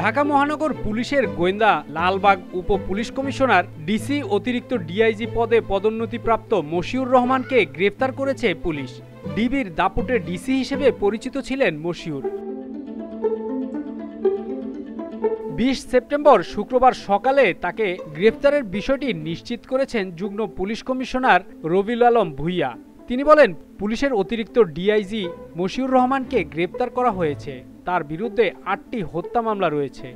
ঢাকা মহানগর পুলিশের গোয়েন্দা লালবাগ উপ পুলিশ কমিশনার ডিসি অতিরিক্ত ডিআইজি পদে পদোন্নতিপ্রাপ্ত মশিউর রহমানকে গ্রেফতার করেছে পুলিশ। ডিবির দাপুটে ডিসি হিসেবে পরিচিত ছিলেন মশিউর। 20 সেপ্টেম্বর শুক্রবার সকালে তাকে গ্রেফতারের বিষয়টি নিশ্চিত করেছেন যুগ্ম পুলিশ কমিশনার রবিউল আলম ভূঁইয়া। তিনি বলেন, পুলিশের অতিরিক্ত ডিআইজি মশিউর রহমানকে গ্রেফতার করা হয়েছে। তার বিরুদ্ধে 8টি হত্যা মামলা রয়েছে।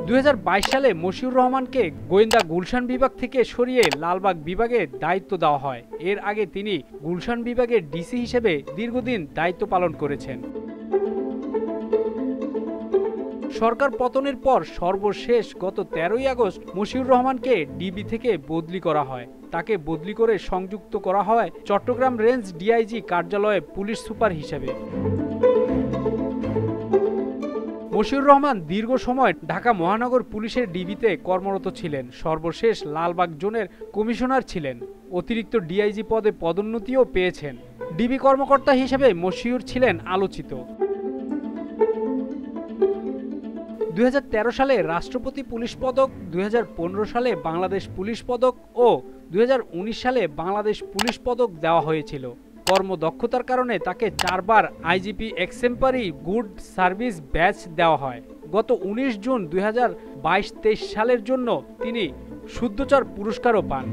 2022 সালে মশিউর রহমানকে গোয়েন্দা গুলশান বিভাগ থেকে সরিয়ে লালবাগ বিভাগে দায়িত্ব দেওয়া হয়। এর আগে তিনি গুলশান বিভাগের ডিসি হিসেবে দীর্ঘদিন দায়িত্ব পালন করেছেন। সরকার পতনের পর সর্বশেষ গত 13ই আগস্ট মশিউর রহমানকে ডিবি থেকে বদলি করা হয়। তাকে বদলি করে সংযুক্ত করা হয় চট্টগ্রাম রেঞ্জ ডিআইজি কার্যালয়ে পুলিশ সুপার হিসেবে। মশিউর রহমান দীর্ঘ সময় ঢাকা মহানগর পুলিশের ডিবিতে কর্মরত ছিলেন। সর্বশেষ লালবাগ জোনের কমিশনার ছিলেন। অতিরিক্ত ডিআইজি পদে পদোন্নতিও পেয়েছেন। ডিবি কর্মকর্তা হিসেবে মশিউর ছিলেন আলোচিত। 2013 সালে রাষ্ট্রপতি পুলিশ পদক, 2015 সালে বাংলাদেশ পুলিশ পদক ও 2019 সালে বাংলাদেশ পুলিশ পদক দেওয়া হয়েছিল। কর্মদক্ষতার কারণে তাকে 4 বার আইজিপি এক্সেম্পলারি গুড সার্ভিস ব্যাচ দেওয়া হয়। গত 19 জুন 2022-23 সালের জন্য তিনি শুদ্ধচার পুরস্কারও পান।